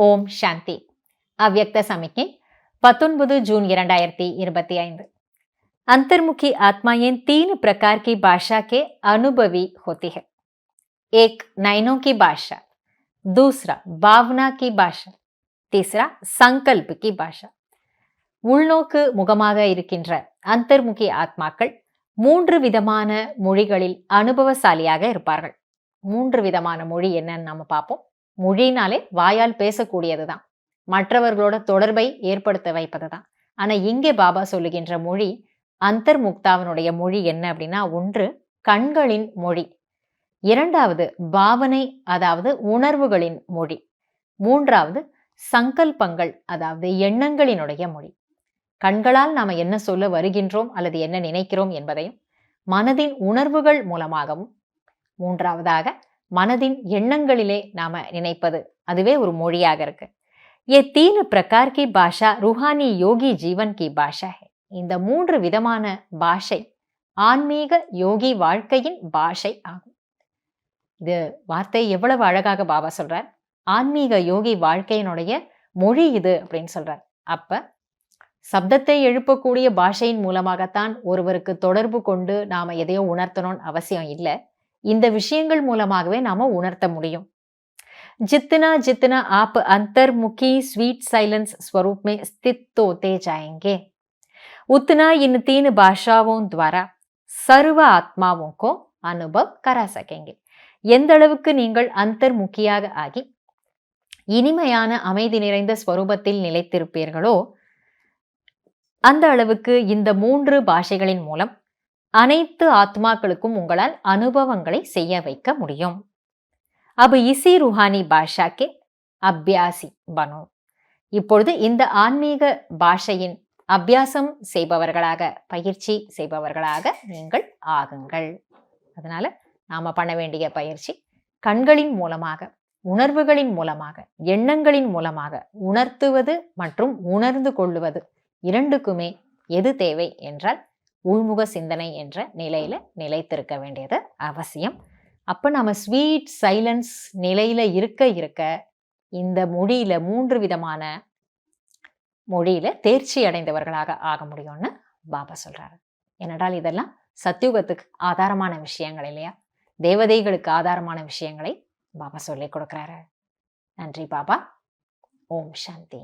ஓம் சாந்தி. அவ்யக்த சமிக்கை 19 जून 2025। अंतर्मुखी आत्माएं 3 प्रकार की भाषा के अनुभवी होती है। एक नयनों की भाषा, दूसरा भावना की भाषा, तीसरा संकल्प की भाषा। உள்நோக்கு முகமாக இருக்கின்ற அந்தர்முகி ஆத்மாக்கள் 3 விதமான மொழிகளில் அனுபவசாலியாக இருப்பார்கள். 3 விதமான மொழி என்னன்னு நம்ம பார்ப்போம். மொழினாலே வாயால் பேசக்கூடியதுதான், மற்றவர்களோட தொடர்பை ஏற்படுத்த வைப்பதுதான். ஆனா இங்கே பாபா சொல்லுகின்ற மொழி, அந்தர்முக்தாவினுடைய மொழி என்ன அப்படின்னா, ஒன்று கண்களின் மொழி, இரண்டாவது பாவனை அதாவது உணர்வுகளின் மொழி, மூன்றாவது சங்கல்பங்கள் அதாவது எண்ணங்களினுடைய மொழி. கண்களால் நாம என்ன சொல்ல வருகின்றோம் அல்லது என்ன நினைக்கிறோம் என்பதையும், மனதின் உணர்வுகள் மூலமாகவும், மூன்றாவதாக மனதின் எண்ணங்களிலே நாம நினைப்பது, அதுவே ஒரு மொழியாக இருக்கு. ये 3 प्रकार की भाषा रूहानी योगी जीवन की भाषा है. இந்த 3 விதமான பாஷை ஆன்மீக யோகி வாழ்க்கையின் பாஷை ஆகும். இது வார்த்தை எவ்வளவு அழகாக பாபா சொல்றார். ஆன்மீக யோகி வாழ்க்கையினுடைய மொழி இது அப்படின்னு சொல்றார். அப்ப சப்தத்தை எழுப்பக்கூடிய பாஷையின் மூலமாகத்தான் ஒருவருக்கு தொடர்பு கொண்டு நாம எதையோ உணர்த்தணும்னு அவசியம் இல்லை. இந்த விஷயங்கள் மூலமாகவே நாம உணர்த்த முடியும். जितना जितना आप अंतर्मुखी स्वीट साइलेंस स्वरूप में स्थित होते जाएंगे, उतना इन 3 भाषाओं द्वारा सर्व आत्माओं को अनुभव करा सकेंगे. எந்த அளவுக்கு நீங்கள் அந்தர்முகியாக ஆகி இனிமையான அமைதி நிறைந்த ஸ்வரூபத்தில் நிலைத்திருப்பீர்களோ, அந்த அளவுக்கு இந்த 3 பாஷைகளின் மூலம் அனைத்து ஆத்மாக்களுக்கும் உங்களால் அனுபவங்களை செய்ய வைக்க முடியும். अब इसी रूहानी भाषा के अभ्यासी बनो. இப்பொழுது இந்த ஆன்மீக பாஷையின் அபியாசம் செய்பவர்களாக, பயிற்சி செய்பவர்களாக நீங்கள் ஆகுங்கள். அதனால நாம பண்ண வேண்டிய பயிற்சி, கண்களின் மூலமாக, உணர்வுகளின் மூலமாக, எண்ணங்களின் மூலமாக உணர்த்துவது மற்றும் உணர்ந்து கொள்ளுவது, இரண்டுக்குமே எது தேவை என்றால் உள்முக சிந்தனை என்ற நிலையில நிலைத்திருக்க வேண்டியது அவசியம். அப்ப நம்ம ஸ்வீட் சைலன்ஸ் நிலையில இருக்க இருக்க இந்த மொழியில 3 விதமான மொழியில தேர்ச்சி அடைந்தவர்களாக ஆக முடியும்னு பாபா சொல்றாரு. ஏனென்றால் இதெல்லாம் சத்யுகத்துக்கு ஆதாரமான விஷயங்கள் இல்லையா, தேவதைகளுக்கு ஆதாரமான விஷயங்களை பாபா சொல்லி கொடுக்கிறாரு. நன்றி பாபா. ஓம் சாந்தி.